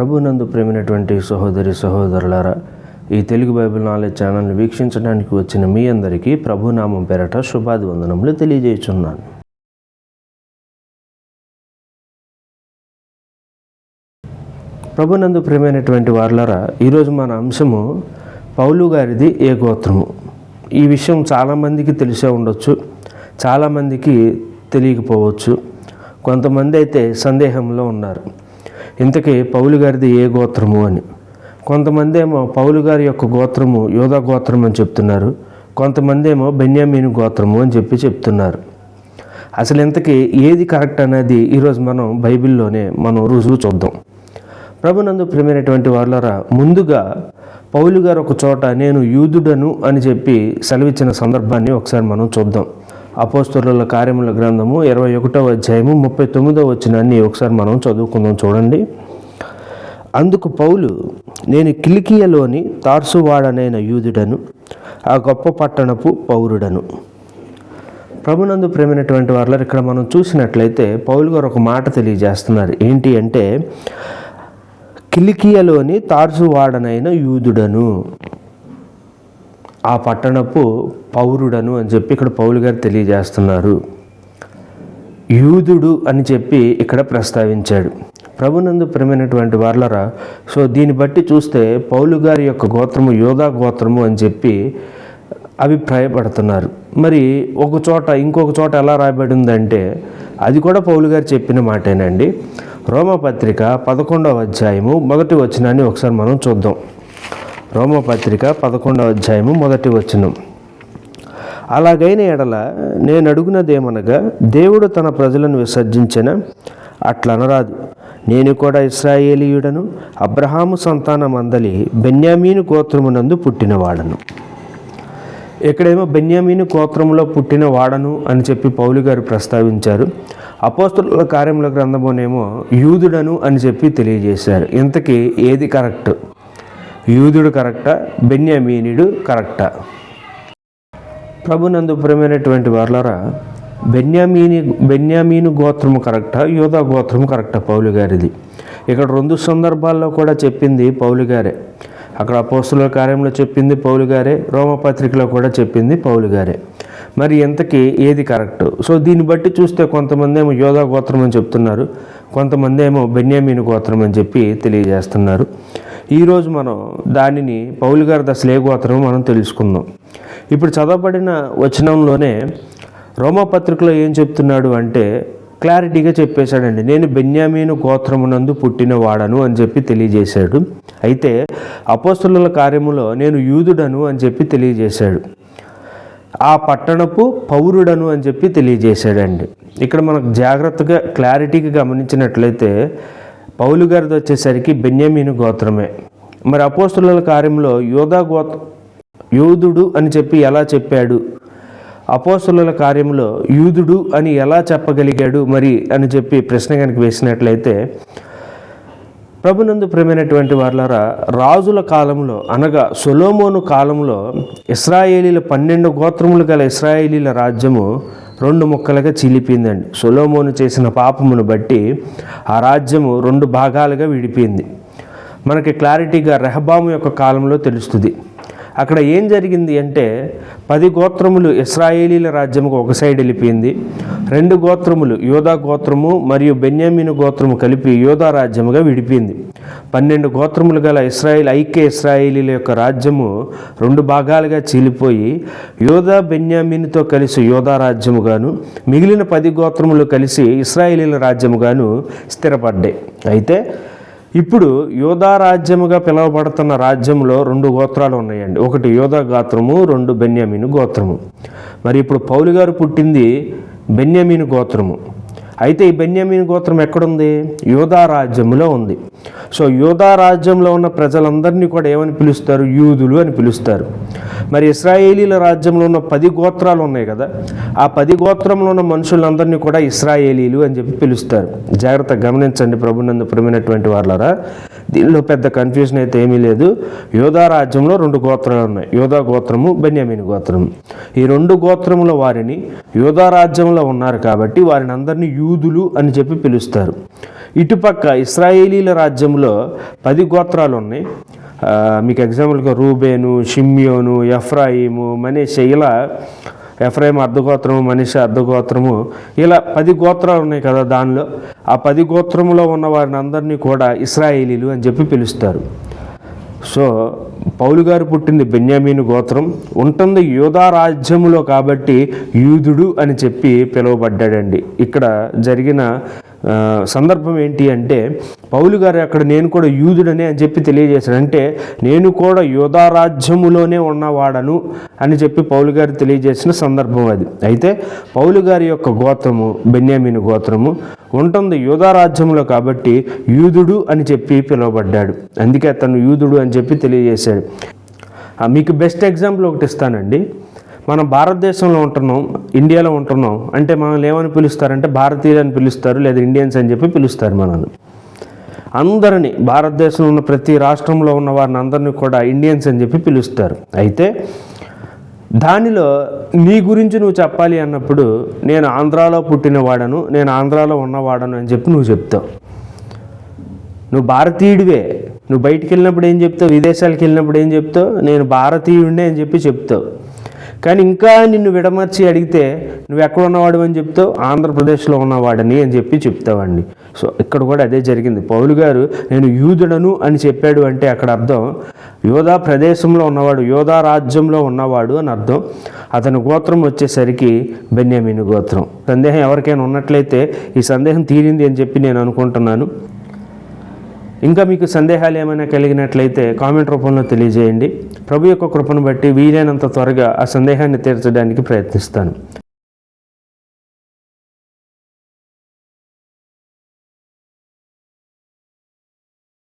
ప్రభునందు ప్రేమైనటువంటి సహోదరి సహోదరులారా, ఈ తెలుగు బైబిల్ నాలెడ్జ్ ఛానల్ని వీక్షించడానికి వచ్చిన మీ అందరికీ ప్రభునామం పేరట శుభాభివందనములు తెలియజేస్తున్నాను. ప్రభునందు ప్రేమైనటువంటి వారులారా, ఈరోజు మన అంశము పౌలు గారిది ఏ గోత్రము. ఈ విషయం చాలామందికి తెలిసే ఉండొచ్చు, చాలామందికి తెలియకపోవచ్చు. కొంతమంది అయితే సందేహంలో ఉన్నారు, ఇంతకీ పౌలు గారిది ఏ గోత్రము అని. కొంతమంది ఏమో పౌలు గారి యొక్క గోత్రము యోధా గోత్రం అని చెప్తున్నారు, కొంతమంది ఏమో బెన్యామీను గోత్రము అని చెప్తున్నారు. అసలు ఇంతకీ ఏది కరెక్ట్ అనేది ఈరోజు మనం బైబిల్లోనే రుజువు చూద్దాం. ప్రభునందు ప్రియమైనటువంటి వారులారా, ముందుగా పౌలు గారు ఒక చోట నేను యూదుడను అని చెప్పి సెలవిచ్చిన సందర్భాన్ని ఒకసారి మనం చూద్దాం. అపోస్తలుల కార్యముల గ్రంథము 21వ అధ్యాయము 39వ వచనాన్ని ఒకసారి మనం చదువుకుందాం. చూడండి. అందుకు పౌలు, నేను కిలికియలోని తార్సువాడనైన యూదుడను, ఆ గొప్ప పట్టణపు పౌరుడను. ప్రభునందు ప్రేమైనటువంటి వారిలో ఇక్కడ మనం చూసినట్లయితే పౌలు గారు ఒక మాట తెలియజేస్తున్నారు. ఏంటి అంటే, కిలికియలోని తార్సువాడనైన యూదుడను, ఆ పట్టణపు పౌరుడను అని చెప్పి ఇక్కడ పౌలు గారు తెలియజేస్తున్నారు. యూదుడు అని చెప్పి ఇక్కడ ప్రస్తావించాడు. ప్రభునందు ప్రియమైనటువంటి వారులారా, సో దీన్ని బట్టి చూస్తే పౌలు గారి యొక్క గోత్రము యోధా గోత్రము అని చెప్పి అభిప్రాయపడుతున్నారు. మరి ఇంకొక చోట ఎలా రాయబడి ఉందంటే అది కూడా పౌలు గారు చెప్పిన మాటేనండి. రోమపత్రిక 11వ అధ్యాయము 1వ వచనాన్ని ఒకసారి మనం చూద్దాం. రోమపత్రిక 11వ అధ్యాయము 1వ వచనం. అలాగైన ఎడల నేను అడుగునదేమనగా, దేవుడు తన ప్రజలను విసర్జించిన అట్లనరాదు. నేను కూడా ఇశ్రాయేలీయుడను, అబ్రహాము సంతానమందలి బెన్యామీను గోత్రమునందు పుట్టినవాడను. ఇక్కడేమో బెన్యామీను గోత్రములో పుట్టిన వాడను అని చెప్పి పౌలు గారు ప్రస్తావించారు. అపోస్తలుల కార్యముల గ్రంథమునేమో యూదుడను అని చెప్పి తెలియజేశారు. ఇంతకీ ఏది కరెక్ట్? యూదుడు కరెక్టా, బెన్యామీనుడు కరెక్టా? ప్రభునందు ప్రియమైనటువంటి వారులారా, బెన్యామీను గోత్రము కరెక్టా, యోధా గోత్రము కరెక్టా పౌలు గారిది? ఇక్కడ 2 సందర్భాల్లో కూడా చెప్పింది పౌలు గారే. అక్కడ అపోస్తలుల కార్యంలో చెప్పింది పౌలు గారే, రోమపత్రికలో కూడా చెప్పింది పౌలు గారే. మరి ఎంతకీ ఏది కరెక్ట్? సో దీన్ని బట్టి చూస్తే కొంతమంది ఏమో యోధా గోత్రం అని చెప్తున్నారు, కొంతమంది ఏమో బెన్యామీను గోత్రం అని చెప్పి తెలియజేస్తున్నారు. ఈరోజు మనం దానిని పౌలు గారి అసలు ఏ గోత్రమో మనం తెలుసుకుందాం. ఇప్పుడు చదవబడిన వచనంలోనే రోమపత్రికలో ఏం చెప్తున్నాడు అంటే క్లారిటీగా చెప్పేశాడండి. నేను బెన్యామీను గోత్రమునందు పుట్టిన వాడను అని చెప్పి తెలియజేశాడు. అయితే అపోస్తలుల కార్యములో నేను యూదుడను అని చెప్పి తెలియజేశాడు. ఆ పట్టణపు పౌరుడను అని చెప్పి తెలియజేశాడండి. ఇక్కడ మనకు జాగ్రత్తగా క్లారిటీగా గమనించినట్లయితే పౌలు గారిది వచ్చేసరికి బెన్యామీను గోత్రమే. మరి అపోస్తలుల కార్యంలో యూదుడు అని చెప్పి ఎలా చెప్పాడు? అపోస్తలుల కార్యంలో యూదుడు అని ఎలా చెప్పగలిగాడు మరి అని చెప్పి ప్రశ్న కనుక వేసినట్లయితే, ప్రభునందు ప్రియమైనటువంటి వారులారా, రాజుల కాలంలో అనగా సొలొమోను కాలంలో ఇశ్రాయేలీల 12 గోత్రములు గల ఇశ్రాయేలీల రాజ్యము 2 ముక్కలుగా చీలిపోయిందండి. సొలొమోను చేసిన పాపమును బట్టి ఆ రాజ్యము 2 భాగాలుగా విడిపోయింది. మనకి క్లారిటీగా రెహబాము యొక్క కాలంలో తెలుస్తుంది. అక్కడ ఏం జరిగింది అంటే 10 గోత్రములు ఇశ్రాయేలీల రాజ్యముకు ఒక సైడ్ వెళ్ళిపోయింది. 2 గోత్రములు యోధా గోత్రము మరియు బెన్యామీను గోత్రము కలిపి యోధా రాజ్యముగా విడిపోయింది. 12 గోత్రములు గల ఐక్య ఇశ్రాయేలీల యొక్క రాజ్యము 2 భాగాలుగా చీలిపోయి యోధా బెన్యామీనుతో కలిసి యోధా రాజ్యముగాను, మిగిలిన 10 గోత్రములు కలిసి ఇశ్రాయేలీల రాజ్యముగాను స్థిరపడ్డాయి. అయితే ఇప్పుడు యోధా రాజ్యముగా పిలువబడుతున్న రాజ్యంలో 2 గోత్రాలు ఉన్నాయండి. ఒకటి యోధా గోత్రము, 2 బెన్యామీను గోత్రము. మరి ఇప్పుడు పౌలు గారు పుట్టింది బెన్యామీను గోత్రము. అయితే ఈ బెన్యామీను గోత్రం ఎక్కడుంది? యోధా రాజ్యంలో ఉంది. సో యోధా రాజ్యంలో ఉన్న ప్రజలందరినీ కూడా ఏమని పిలుస్తారు? యూదులు అని పిలుస్తారు. మరి ఇశ్రాయేలీల రాజ్యంలో ఉన్న 10 గోత్రాలు ఉన్నాయి కదా, ఆ 10 గోత్రంలో ఉన్న మనుషులందరినీ కూడా ఇశ్రాయేలీలు అని చెప్పి పిలుస్తారు. జాగ్రత్తగా గమనించండి ప్రభునందు ప్రియమైనటువంటి వారులారా, దీనిలో పెద్ద కన్ఫ్యూజన్ అయితే ఏమీ లేదు. యోధా రాజ్యంలో 2 గోత్రాలు ఉన్నాయి, యోధా గోత్రము, బెన్యామీను గోత్రము. ఈ 2 గోత్రముల వారిని యోధా రాజ్యంలో ఉన్నారు కాబట్టి వారిని అందరినీ యూదులు అని చెప్పి పిలుస్తారు. ఇటుపక్క ఇశ్రాయేలీల రాజ్యంలో 10 గోత్రాలు ఉన్నాయి. మీకు ఎగ్జాంపుల్గా రూబేను, షిమ్యోను, ఎఫ్రాయిము, మనీషే, ఇలా ఎఫ్రాయిం అర్ధగోత్రము, మనీషే అర్ధగోత్రము, ఇలా 10 గోత్రాలు ఉన్నాయి కదా. దానిలో ఆ 10 గోత్రములో ఉన్న వారిని అందరినీ కూడా ఇశ్రాయేలీలు అని చెప్పి పిలుస్తారు. సో పౌలు గారు పుట్టింది బెన్యామీను గోత్రం, ఉంటుంది యూదా రాజ్యములో కాబట్టి యూదుడు అని చెప్పి పిలువబడ్డాడండి. ఇక్కడ జరిగిన సందర్భం ఏంటి అంటే పౌలు గారు అక్కడ నేను కూడా యూదుడనే అని చెప్పి తెలియజేశాడు. అంటే నేను కూడా యూదా రాజ్యములోనే ఉన్నవాడను అని చెప్పి పౌలు గారు తెలియజేసిన సందర్భం అది. అయితే పౌలు గారి యొక్క గోత్రము బెన్యామీను గోత్రము ఉంటుంది యూదా రాజ్యంలో కాబట్టి యూదుడు అని చెప్పి పిలువబడ్డాడు. అందుకే అతను యూదుడు అని చెప్పి తెలియజేశాడు. మీకు బెస్ట్ ఎగ్జాంపుల్ ఒకటి ఇస్తానండి. మనం భారతదేశంలో ఉంటున్నాం, ఇండియాలో ఉంటున్నాం అంటే మనల్ని ఏమని పిలుస్తారంటే భారతీయులు అని పిలుస్తారు, లేదా ఇండియన్స్ అని చెప్పి పిలుస్తారు. మనల్ని అందరినీ, భారతదేశంలో ఉన్న ప్రతి రాష్ట్రంలో ఉన్న వారిని అందరినీ కూడా ఇండియన్స్ అని చెప్పి పిలుస్తారు. అయితే దానిలో నీ గురించి నువ్వు చెప్పాలి అన్నప్పుడు నేను ఆంధ్రాలో పుట్టినవాడను, నేను ఆంధ్రాలో ఉన్నవాడను అని చెప్పి నువ్వు చెప్తావు. నువ్వు భారతీయుడివే. నువ్వు బయటికి వెళ్ళినప్పుడు ఏం చెప్తావు, విదేశాలకు వెళ్ళినప్పుడు ఏం చెప్తావు, నేను భారతీయుడినే అని చెప్పి చెప్తావు. కానీ ఇంకా నిన్ను విడమర్చి అడిగితే నువ్వు ఎక్కడ ఉన్నవాడు అని చెప్తావు, ఆంధ్రప్రదేశ్లో ఉన్నవాడని అని చెప్పి చెప్తావండి. సో ఇక్కడ కూడా అదే జరిగింది. పౌలు గారు నేను యూదుడను అని చెప్పాడు అంటే అక్కడ అర్థం యోధా ప్రదేశంలో ఉన్నవాడు, యోధా రాజ్యంలో ఉన్నవాడు అని అర్థం. అతని గోత్రం వచ్చేసరికి బెన్యామీను గోత్రం. సందేహం ఎవరికైనా ఉన్నట్లయితే ఈ సందేహం తీరింది అని చెప్పి నేను అనుకుంటున్నాను. ఇంకా మీకు సందేహాలు ఏమైనా కలిగినట్లయితే కామెంట్ రూపంలో తెలియజేయండి. ప్రభు యొక్క కృపను బట్టి వీలైనంత త్వరగా ఆ సందేహాన్ని తీర్చడానికి ప్రయత్నిస్తాను.